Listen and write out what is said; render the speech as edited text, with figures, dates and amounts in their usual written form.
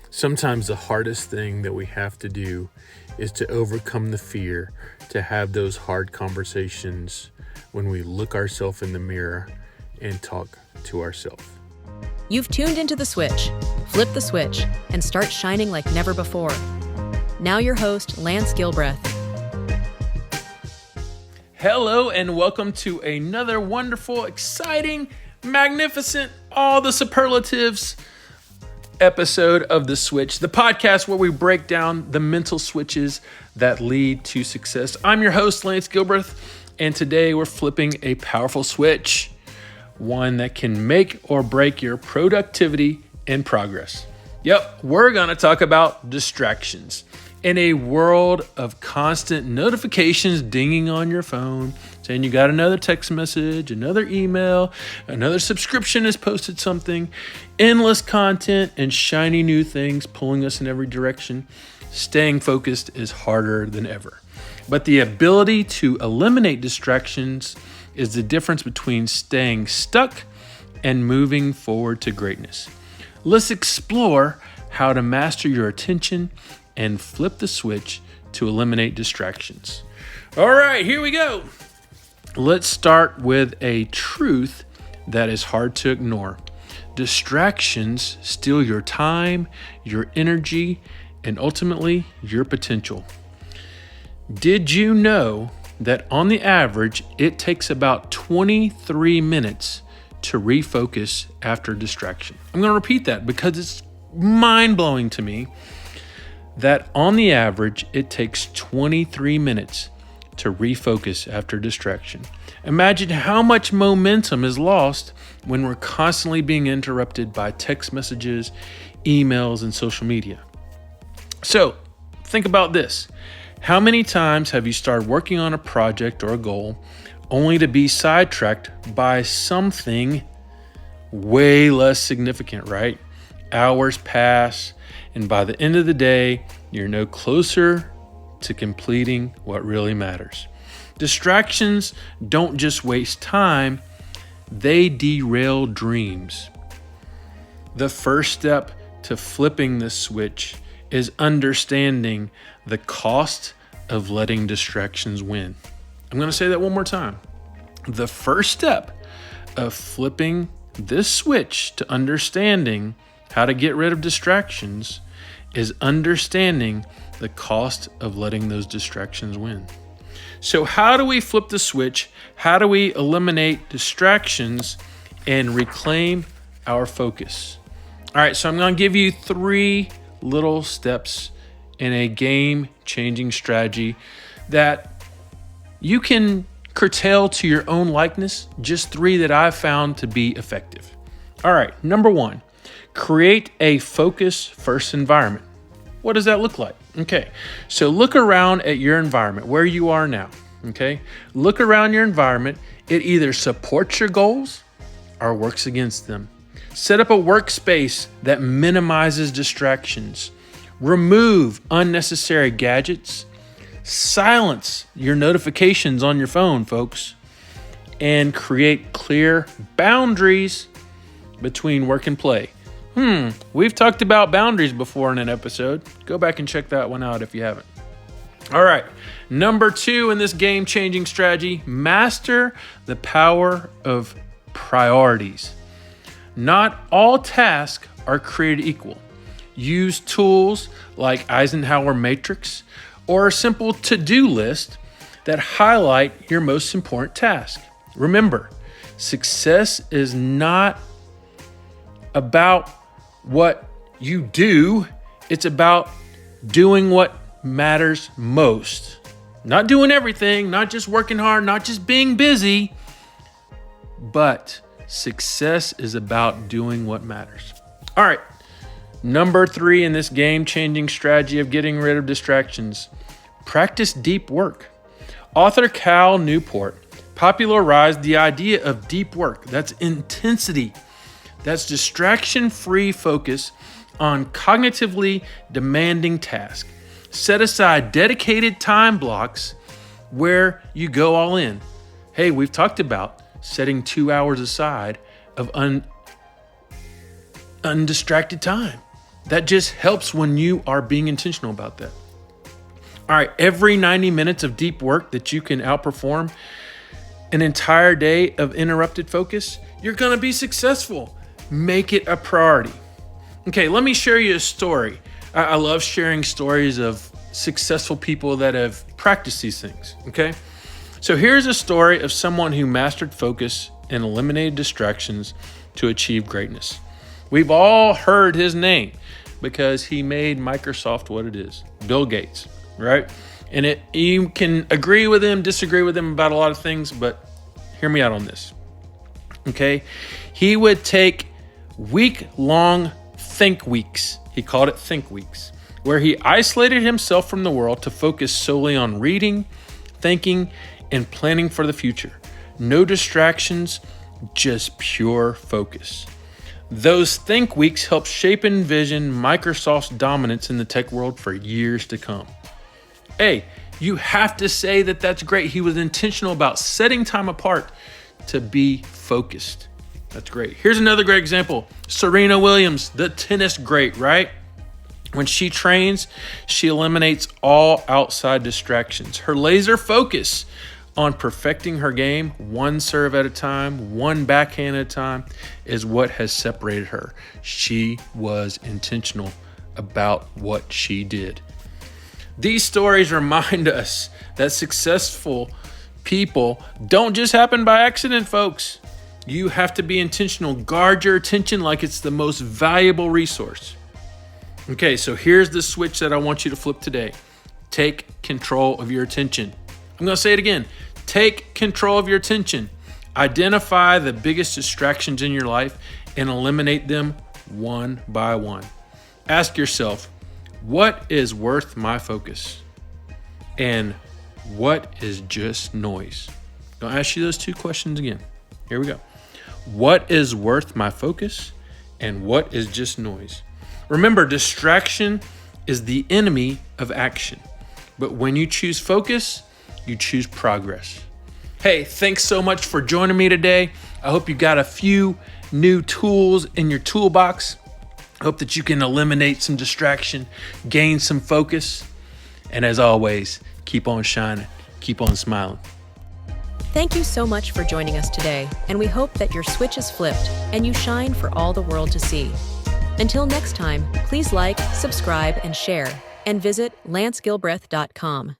Sometimes the hardest thing that we have to do is to overcome the fear, to have those hard conversations when we look ourselves in the mirror and talk to ourselves. You've tuned into The Switch. Flip the switch and start shining like never before. Now your host, Lance Gilbreth. Hello and welcome to another wonderful, exciting, magnificent, all the superlatives episode of The Switch, the podcast where we break down the mental switches that lead to success. I'm your host, Lance Gilbreth, and today we're flipping a powerful switch, one that can make or break your productivity and progress. Yep, we're going to talk about distractions. In a world of constant notifications dinging on your phone, saying you got another text message, another email, another subscription has posted something, endless content and shiny new things pulling us in every direction, staying focused is harder than ever. But the ability to eliminate distractions is the difference between staying stuck and moving forward to greatness. Let's explore how to master your attention and flip the switch to eliminate distractions. All right, here we go. Let's start with a truth that is hard to ignore. Distractions steal your time, your energy, and ultimately your potential. Did you know that on the average, it takes about 23 minutes to refocus after distraction? I'm going to repeat that because it's mind-blowing to me that on the average, it takes 23 minutes to refocus after distraction. Imagine how much momentum is lost when we're constantly being interrupted by text messages, emails, and social media. So think about this. How many times have you started working on a project or a goal only to be sidetracked by something way less significant, right? Hours pass, and by the end of the day, you're no closer to completing what really matters. Distractions don't just waste time, they derail dreams. The first step to flipping the switch is understanding the cost of letting distractions win. I'm going to say that one more time. The first step of flipping this switch to understanding how to get rid of distractions is understanding the cost of letting those distractions win. So how do we flip the switch? How do we eliminate distractions and reclaim our focus? All right, so I'm going to give you 3 little steps in a game-changing strategy that you can curtail to your own likeness, just 3 that I've found to be effective. All right, number 1, create a focus-first environment. What does that look like? Okay, so look around at your environment, where you are now, okay? Look around your environment. It either supports your goals or works against them. Set up a workspace that minimizes distractions. Remove unnecessary gadgets. Silence your notifications on your phone, folks. And create clear boundaries between work and play. We've talked about boundaries before in an episode. Go back and check that one out if you haven't. All right, number 2 in this game-changing strategy, master the power of priorities. Not all tasks are created equal. Use tools like Eisenhower Matrix or a simple to-do list that highlight your most important task. Remember, success is not about what you do, it's about doing what matters most. Not doing everything, not just working hard, not just being busy, but success is about doing what matters. All right, number 3 in this game-changing strategy of getting rid of distractions, practice deep work. Author Cal Newport popularized the idea of deep work. That's intensity. That's distraction-free focus on cognitively demanding tasks. Set aside dedicated time blocks where you go all in. Hey, we've talked about setting 2 hours aside of undistracted time. That just helps when you are being intentional about that. All right, every 90 minutes of deep work that you can outperform an entire day of interrupted focus, you're going to be successful. Make it a priority. Okay, let me share you a story. I love sharing stories of successful people that have practiced these things, okay? So here's a story of someone who mastered focus and eliminated distractions to achieve greatness. We've all heard his name because he made Microsoft what it is, Bill Gates, right? And you can agree with him, disagree with him about a lot of things, but hear me out on this, okay? He would take week-long think weeks. He called it think weeks, where he isolated himself from the world to focus solely on reading, thinking, and planning for the future. No distractions, just pure focus. Those think weeks helped shape and envision Microsoft's dominance in the tech world for years to come. Hey, you have to say that that's great. He was intentional about setting time apart to be focused. That's great. Here's another great example. Serena Williams, the tennis great, right? When she trains, she eliminates all outside distractions. Her laser focus on perfecting her game, one serve at a time, one backhand at a time, is what has separated her. She was intentional about what she did. These stories remind us that successful people don't just happen by accident, folks. You have to be intentional. Guard your attention like it's the most valuable resource. Okay, so here's the switch that I want you to flip today. Take control of your attention. I'm going to say it again. Take control of your attention. Identify the biggest distractions in your life and eliminate them one by one. Ask yourself, what is worth my focus? And what is just noise? I'm going to ask you those two questions again. Here we go. What is worth my focus? And what is just noise? Remember, distraction is the enemy of action. But when you choose focus, you choose progress. Hey, thanks so much for joining me today. I hope you got a few new tools in your toolbox. I hope that you can eliminate some distraction, gain some focus. And as always, keep on shining, keep on smiling. Thank you so much for joining us today, and we hope that your switch is flipped and you shine for all the world to see. Until next time, please like, subscribe, and share, and visit lancegilbreth.com.